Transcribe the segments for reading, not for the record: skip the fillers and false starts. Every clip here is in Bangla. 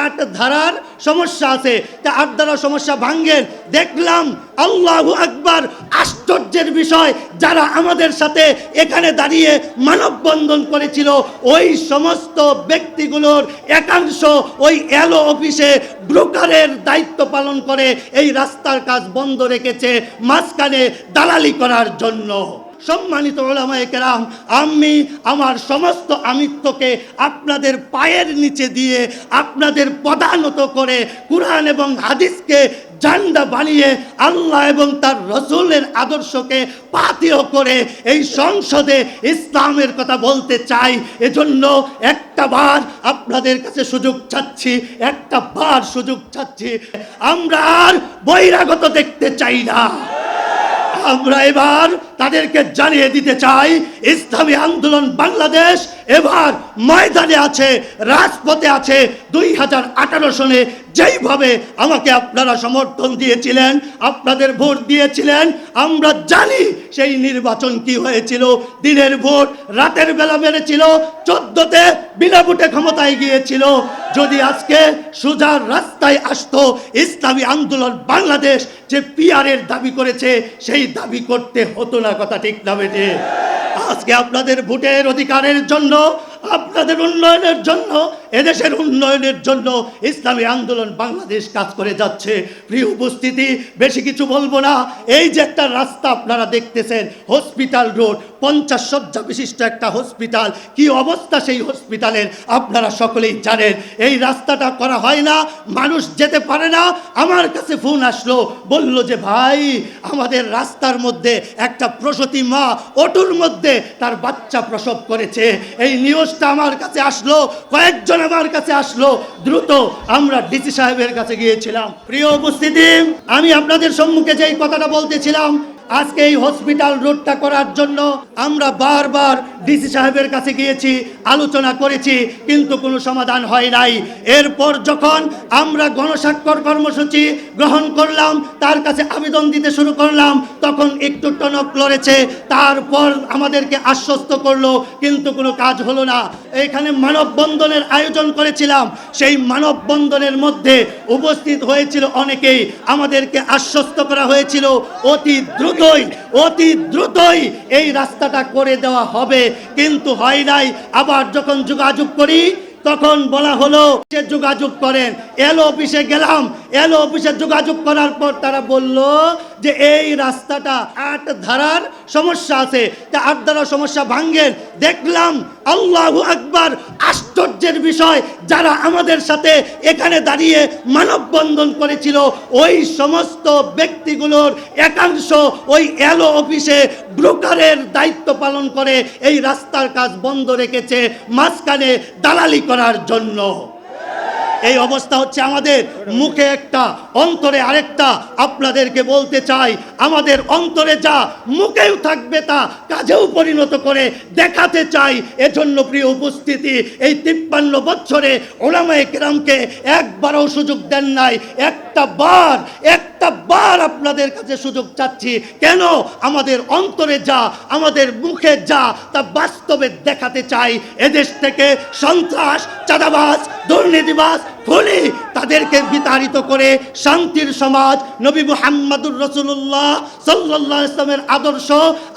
8 ধারার সমস্যা আছে, তা 8 ধারার সমস্যা ভাঙ্গেন। দেখলাম আল্লাহু আকবার, আশ্চর্যের বিষয়, যারা আমাদের সাথে এখানে দাঁড়িয়ে মানববন্ধন করেছিল ওই সমস্ত ব্যক্তিগুলোর একাংশ ওই এলো অফিসে ব্রোকারের দায়িত্ব পালন করে এই রাস্তার কাজ বন্ধ রেখেছে মাঝখানে দালালি করার জন্য। সম্মানিত উলামায়ে কেরাম, আমি আমার সমস্ত আমিত্বকে আপনাদের পায়ের নিচে দিয়ে আপনাদের পদানত করে কুরআন এবং হাদিসকে ঝান্ডা বানিয়ে আল্লাহ এবং তার রসুলের আদর্শকে পাথেয় করে এই সংসদে ইসলামের কথা বলতে চাই। এজন্য একটা বার আপনাদের কাছে সুযোগ চাচ্ছি, একটা বার সুযোগ চাচ্ছি। আমরা আর বহিরাগত দেখতে চাই না। আমরা এবার তাদেরকে জানিয়ে দিতে চাই, ইসলামী আন্দোলন বাংলাদেশ এবার ময়দানে আছে, রাজপথে আছে। 2018 সনে যেইভাবে আমাকে আপনারা সমর্থন দিয়েছিলেন, আপনাদের ভোট দিয়েছিলেন, আমরা জানি সেই নির্বাচন কি হয়েছিল। দিনের ভোট রাতের বেলা মেরেছিল, 14তে বিনা ভোটে ক্ষমতায় গিয়েছিল। যদি আজকে সোজা রাস্তায় আসতো, ইসলামী আন্দোলন বাংলাদেশ যে পিআরের দাবি করেছে সেই দাবি করতে হতো না। কথা ঠিক না বেটে? আজকে আপনাদের ভোটের অধিকারের জন্য, আপনাদের উন্নয়নের জন্য, এদেশের উন্নয়নের জন্য ইসলামী আন্দোলন বাংলাদেশ কাজ করে যাচ্ছে। প্রিয় উপস্থিতি, বেশি কিছু বলবো না। এই যে একটা রাস্তা আপনারা দেখতেছেন, হসপিটাল রোড, 50 শয্যা বিশিষ্ট একটা হসপিটাল, কি অবস্থা সেই হসপিটালের আপনারা সকলেই জানেন। এই রাস্তাটা করা হয় না, মানুষ যেতে পারে না। আমার কাছে ফোন আসলো, বলল যে ভাই, আমাদের রাস্তার মধ্যে একটা প্রসূতি মা অটোর মধ্যে তার বাচ্চা প্রসব করেছে। এই নিউজটা আমার কাছে আসলো, কয়েকজন আমার কাছে আসলো। দ্রুত আমরা ডিসি সাহেবের কাছে গিয়েছিলাম। প্রিয় উপস্থিতি, আমি আপনাদের সম্মুখে যেই কথাটা বলতেছিলাম, আজকে এই হসপিটাল রোডটা করার জন্য আমরা বারবার ডিসি সাহেবের কাছে গিয়েছি, আলোচনা করেছি, কিন্তু কোনো সমাধান হয় নাই। এরপর যখন আমরা গণস্বাক্ষর কর্মসূচি গ্রহণ করলাম, তার কাছে আবেদন দিতে শুরু করলাম, তখন একটু টনক লড়েছে। তারপর আমাদেরকে আশ্বস্ত করলো, কিন্তু কোনো কাজ হলো না। এখানে মানববন্ধনের আয়োজন করেছিলাম, সেই মানববন্ধনের মধ্যে উপস্থিত হয়েছিল অনেকেই। আমাদেরকে আশ্বস্ত করা হয়েছিল অতি দ্রুতই এই রাস্তাটা করে দেওয়া হবে, কিন্তু হয় নাই। আবার যখন যোগাযোগ করি, তখন বলা হলো যে যোগাযোগ করেন। এলো অফিসে গেলাম, এলো অফিসে যোগাযোগ করার পর তারা বলল যে এই রাস্তাটা 8 ধারার সমস্যা আছে, তা 8 ধারার সমস্যা ভাঙ্গেন। দেখলাম আল্লাহু আকবার, আশ্চর্যের বিষয়, যারা আমাদের সাথে এখানে দাঁড়িয়ে মানববন্ধন করেছিল ওই সমস্ত ব্যক্তিগুলোর একাংশ ওই এলো অফিসে ব্রোকারের দায়িত্ব পালন করে এই রাস্তার কাজ বন্ধ রেখেছে মাঝখানে দালালি করার জন্য। এই অবস্থা হচ্ছে আমাদের। মুখে একটা, অন্তরে আরেকটা। আপনাদেরকে বলতে চাই, আমাদের অন্তরে যা, মুখেও থাকবে তা কাজেও পরিণত করে দেখাতে চাই। এজন্য প্রিয় উপস্থিতি, এই 53 বছরে উলামায়ে কেরামকে একবারও সুযোগ দেন নাই। একটা বার আপনাদের কাছে সুযোগ চাচ্ছি। কেন? আমাদের অন্তরে যা, আমাদের মুখে যা, তা বাস্তবে দেখাতে চাই। এদেশ থেকে সন্ত্রাস, চাঁদাবাজ, দুর্নীতিবাজ, খুনি, তাদেরকে বিতাড়িত করে শান্তির সমাজ, নবী মুহাম্মদুর রাসূলুল্লাহ সাল্লাল্লাহু আলাইহি ওয়াসাল্লামের আদর্শ,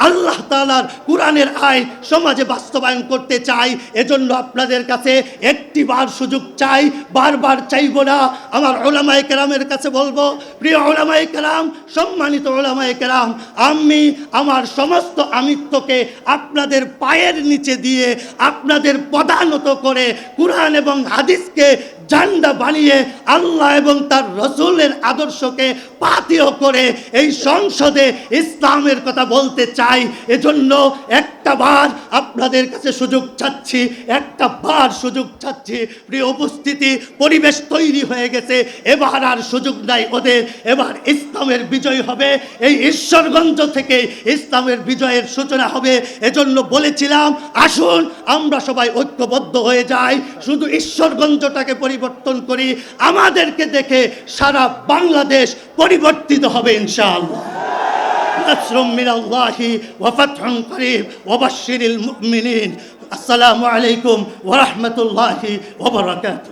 আল্লাহ তাআলার কুরআনের আইন সমাজে বাস্তবায়ন করতে চাই। এজন্য আপনাদের কাছে একটি বার সুযোগ চাই, বারবার চাইবো না। আমার উলামায়ে কেরামের কাছে বলবো, প্রিয় উলামায়ে কেরাম, সম্মানিত উলামায়ে কেরাম, আমি আমার সমস্ত আমিত্বকে আপনাদের পায়ের নিচে দিয়ে আপনাদের পদানত করে কুরআন এবং হাদিসকে ঝান্ডা বানিয়ে আল্লাহ এবং তার রসুলের আদর্শকে পাথেয় করে এই সংসদে ইসলামের কথা বলতে চাই। এজন্য একটা বার আপনাদের কাছে সুযোগ চাচ্ছি, একটা বার সুযোগ চাচ্ছি। প্রিয় উপস্থিতি, পরিবেশ তৈরি হয়ে গেছে, এবার আর সুযোগ নাই ওদের। এবার ইসলামের বিজয় হবে, এই ঈশ্বরগঞ্জ থেকে ইসলামের বিজয়ের সূচনা হবে। এজন্য বলেছিলাম, আসুন আমরা সবাই ঐক্যবদ্ধ হয়ে যাই, শুধু ঈশ্বরগঞ্জটাকে পরিবর্তন করি। আমাদেরকে দেখে সারা বাংলাদেশ পরিবর্তিত হবে ইনশাআল্লাহ। নাসরুম মিনাল্লাহি ওয়া ফাতহুন করিব ওয়া বাশশিরিল মুমিনিন। আসসালামু আলাইকুম ওয়া রাহমাতুল্লাহি ওয়া বারাকাতুহু।